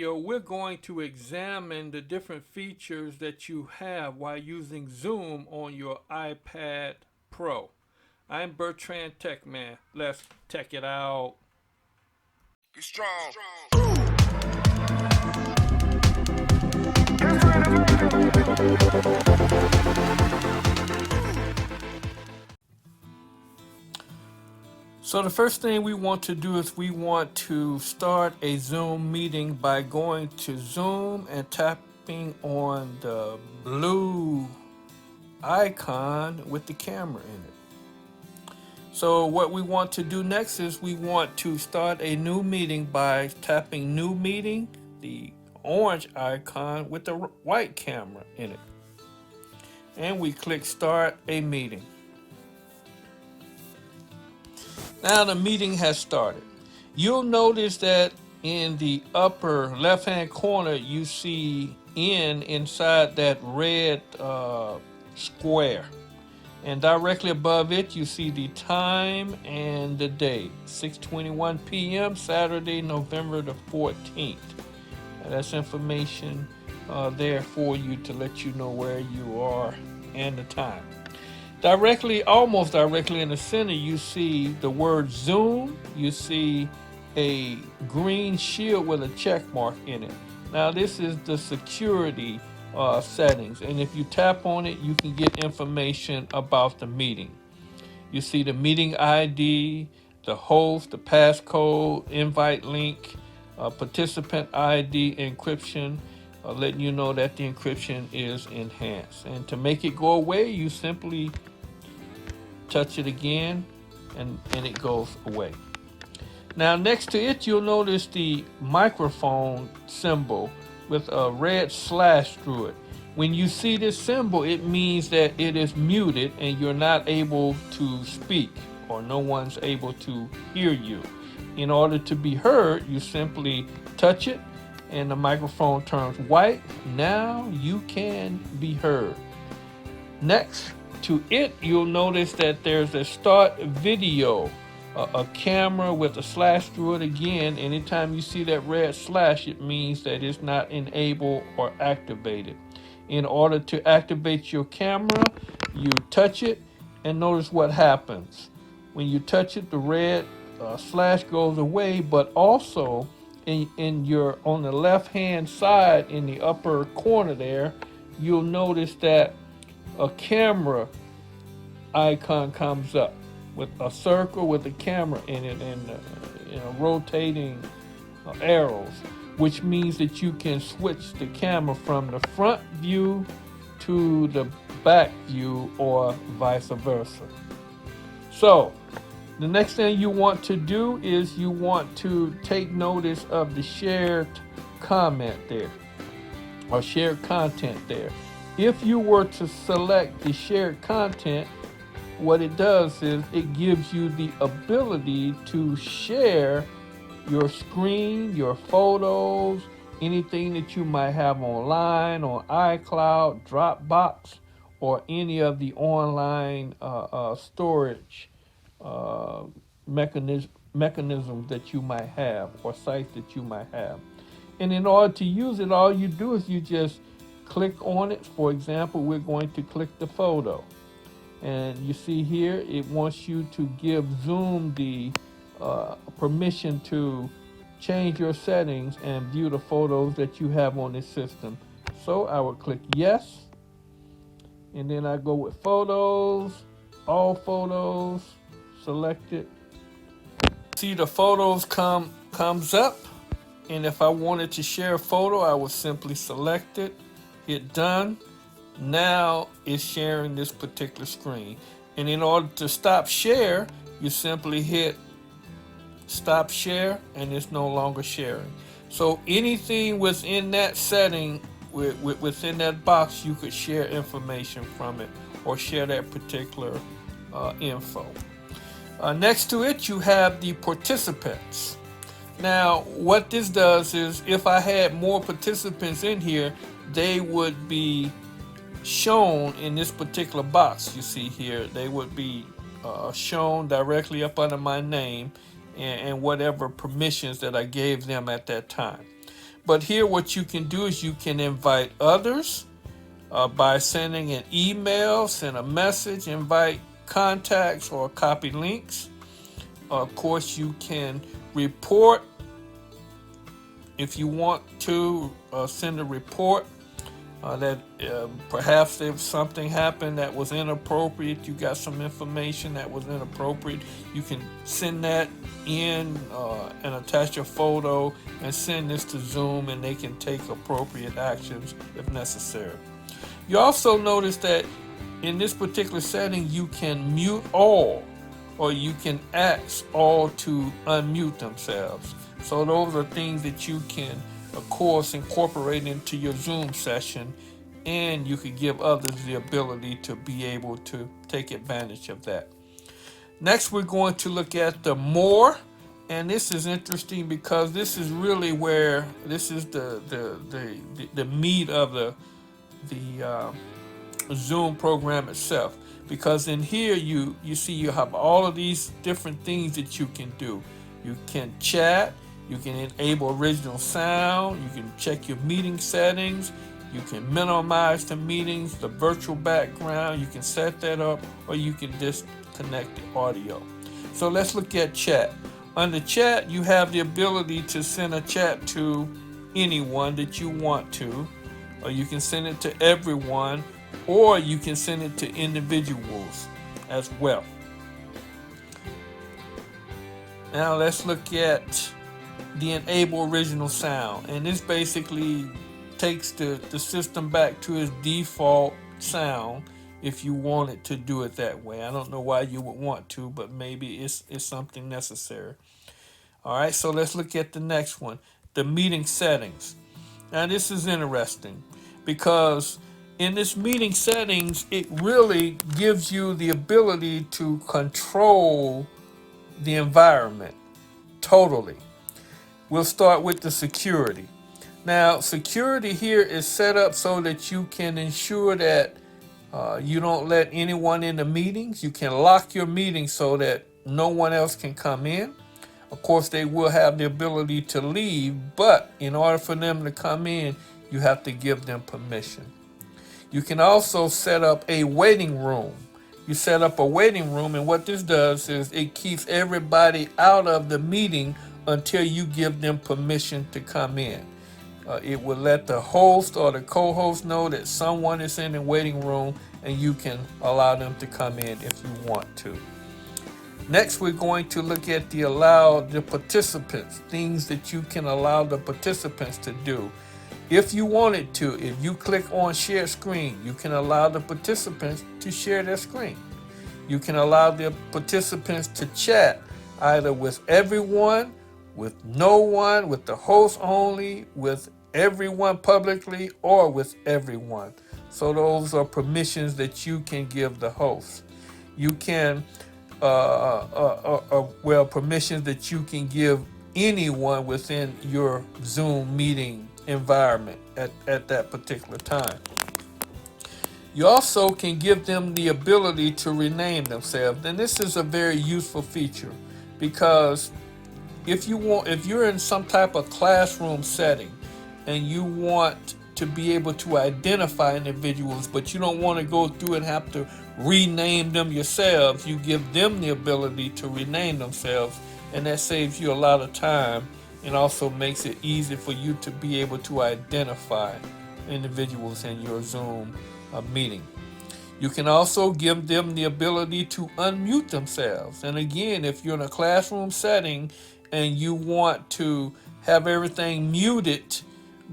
video, we're going to examine the different features that you have while using Zoom on your iPad Pro. I'm Bertrand Techman. Let's check it out. Be strong. So the first thing we want to do is we want to start a Zoom meeting by going to Zoom and tapping on the blue icon with the camera in it. So what we want to do next is we want to start a new meeting by tapping New Meeting, the orange icon with the white camera in it. And we click Start a Meeting. Now the meeting has started. You'll notice that in the upper left-hand corner, you see inside that red square. And directly above it, you see the time and the date, 6:21 p.m., Saturday, November the 14th. That's information there for you to let you know where you are and the time. Almost directly in the center, you see the word Zoom. You see a green shield with a check mark in it. Now, this is the security settings, and if you tap on it, you can get information about the meeting. You see the meeting ID, the host, the passcode, invite link, participant ID, encryption, letting you know that the encryption is enhanced. And to make it go away, you simply touch it again and it goes away. Now next to it, you'll notice the microphone symbol with a red slash through it. When you see this symbol, it means that it is muted and you're not able to speak, or no one's able to hear you. In order to be heard, you simply touch it and the microphone turns white. Now you can be heard. Next to it, you'll notice that there's a start video, a camera with a slash through it again. Anytime you see that red slash, it means that it's not enabled or activated. In order to activate your camera, you touch it and notice what happens. When you touch it, the red slash goes away, but also in your on the left hand side in the upper corner there, you'll notice that a camera icon comes up with a circle with a camera in it and rotating arrows, which means that you can switch the camera from the front view to the back view or vice versa. So the next thing you want to do is you want to take notice of the shared comment there or shared content there. If you were to select the shared content, what it does is it gives you the ability to share your screen, your photos, anything that you might have online on iCloud, Dropbox, or any of the online storage mechanisms that you might have or sites that you might have. And in order to use it, all you do is you just click on it. For example, we're going to click the photo. And you see here, it wants you to give Zoom the permission to change your settings and view the photos that you have on this system. So I will click yes. And then I go with photos, all photos, select it. See the photos comes up. And if I wanted to share a photo, I would simply select it, hit done. Now it's sharing this particular screen. And in order to stop share, you simply hit stop share and it's no longer sharing. So anything within that setting, within that box, you could share information from it or share that particular info. Next to it, you have the participants. Now, what this does is if I had more participants in here, they would be shown in this particular box you see here. They would be shown directly up under my name and whatever permissions that I gave them at that time. But here what you can do is you can invite others by sending an email, send a message, invite contacts or copy links. Of course, you can report if you want to send a report that perhaps if something happened that was inappropriate, you got some information that was inappropriate, you can send that in and attach a photo and send this to Zoom, and they can take appropriate actions if necessary. You also notice that in this particular setting, you can mute all, or you can ask all to unmute themselves. So those are things that you can, of course, incorporate into your Zoom session, and you can give others the ability to be able to take advantage of that. Next, we're going to look at the more, and this is interesting because this is really where this is the meat of the Zoom program itself, because in here you see you have all of these different things that you can do. You can chat, you can enable original sound, you can check your meeting settings, you can minimize the meetings, the virtual background, you can set that up, or you can disconnect the audio. So let's look at chat. Under chat, you have the ability to send a chat to anyone that you want to, or you can send it to everyone, or you can send it to individuals as well. Now let's look at the enable original sound, and this basically takes the system back to its default sound if you want it to do it that way. I don't know why you would want to, but maybe it's something necessary. All right, so let's look at the next one, the meeting settings. Now this is interesting because in this meeting settings, it really gives you the ability to control the environment totally. We'll start with the security. Now, security here is set up so that you can ensure that you don't let anyone in the meetings. You can lock your meetings so that no one else can come in. Of course, they will have the ability to leave, but in order for them to come in, you have to give them permission. You can also set up a waiting room. You set up a waiting room, and what this does is it keeps everybody out of the meeting until you give them permission to come in. It will let the host or the co-host know that someone is in the waiting room, and you can allow them to come in if you want to. Next, we're going to look at the participants, things that you can allow the participants to do. If you wanted to, if you click on share screen, you can allow the participants to share their screen. You can allow the participants to chat either with everyone, with no one, with the host only, with everyone publicly, or with everyone. So those are permissions that you can give the host. You can, permissions that you can give anyone within your Zoom meeting environment at that particular time. You also can give them the ability to rename themselves, and this is a very useful feature because if you're in some type of classroom setting and you want to be able to identify individuals, but you don't want to go through and have to rename them yourselves, you give them the ability to rename themselves, and that saves you a lot of time and also makes it easy for you to be able to identify individuals in your Zoom meeting. You can also give them the ability to unmute themselves. And again, if you're in a classroom setting and you want to have everything muted,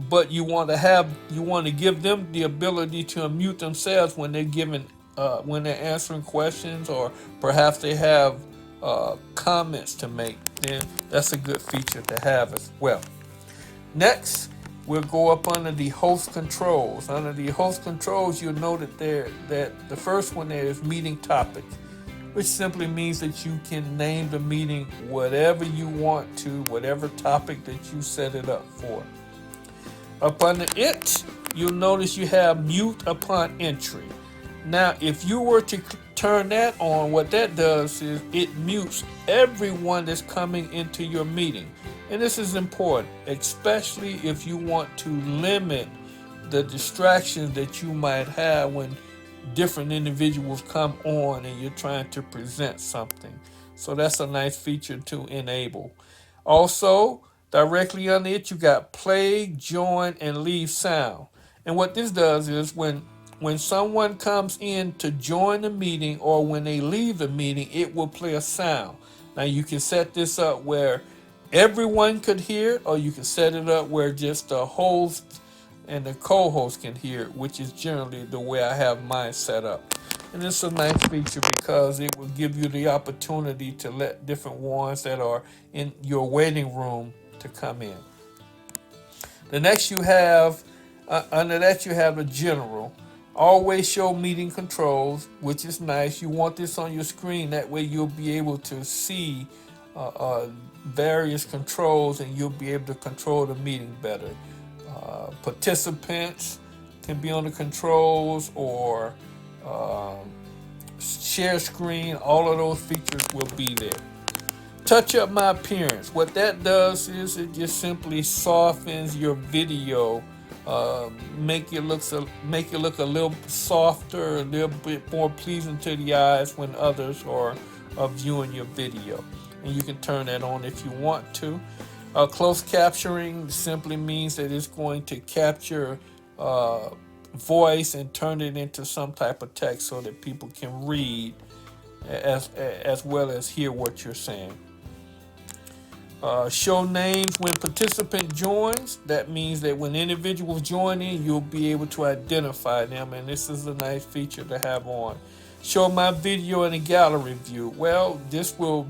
but you want to give them the ability to unmute themselves when when they're answering questions, or perhaps they have comments to make, then that's a good feature to have as well. Next, we'll go up under the host controls. Under the host controls, you'll note that the first one there is meeting topics, which simply means that you can name the meeting whatever you want to, whatever topic that you set it up for. Up under it, you'll notice you have mute upon entry. Now, if you were to turn that on, what that does is it mutes everyone that's coming into your meeting. And this is important, especially if you want to limit the distractions that you might have when different individuals come on and you're trying to present something. So that's a nice feature to enable. Also, directly under it, you got play, join, and leave sound. And what this does is when someone comes in to join the meeting or when they leave the meeting, it will play a sound. Now you can set this up where everyone could hear it, or you can set it up where just the host and the co-host can hear it, which is generally the way I have mine set up. And it's a nice feature because it will give you the opportunity to let different ones that are in your waiting room to come in. The next you have, under that you have the general. Always show meeting controls, which is nice. You want this on your screen, that way you'll be able to see various controls and you'll be able to control the meeting better. Participants can be on the controls, or share screen. All of those features will be there. Touch up my appearance. What that does is it just simply softens your video, make it look a little softer, a little bit more pleasing to the eyes when others are viewing your video. And you can turn that on if you want to. Closed captioning simply means that it's going to capture voice and turn it into some type of text so that people can read as well as hear what you're saying. Show names when participant joins. That means that when individuals join in, you'll be able to identify them, and this is a nice feature to have on. Show my video in a gallery view. Well, this will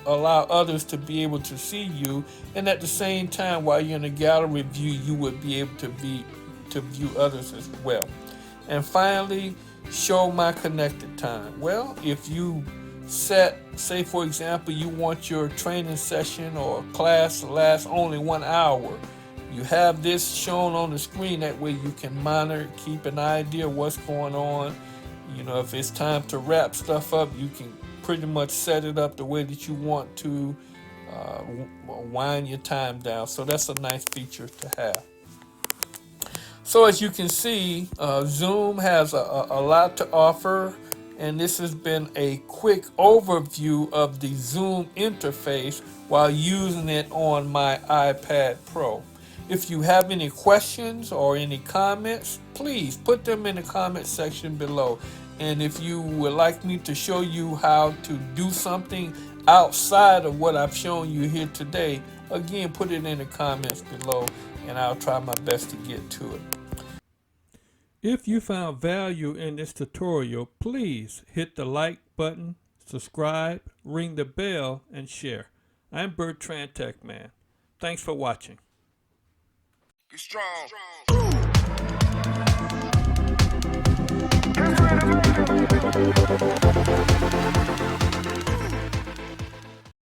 allow others to be able to see you, and at the same time, while you're in a gallery view, you would be able to view others as well. And finally, show my connected time. Well, if you say for example you want your training session or class to last only 1 hour, you have this shown on the screen. That way you can monitor, keep an idea of what's going on. If it's time to wrap stuff up, you can pretty much set it up the way that you want to wind your time down. So that's a nice feature to have. So as you can see, Zoom has a lot to offer, and this has been a quick overview of the Zoom interface while using it on my iPad Pro. If you have any questions or any comments, please put them in the comment section below. And if you would like me to show you how to do something outside of what I've shown you here today, again, put it in the comments below and I'll try my best to get to it. If you found value in this tutorial, please hit the like button, subscribe, ring the bell, and share. I'm Bertrand Techman. Thanks for watching. Be strong.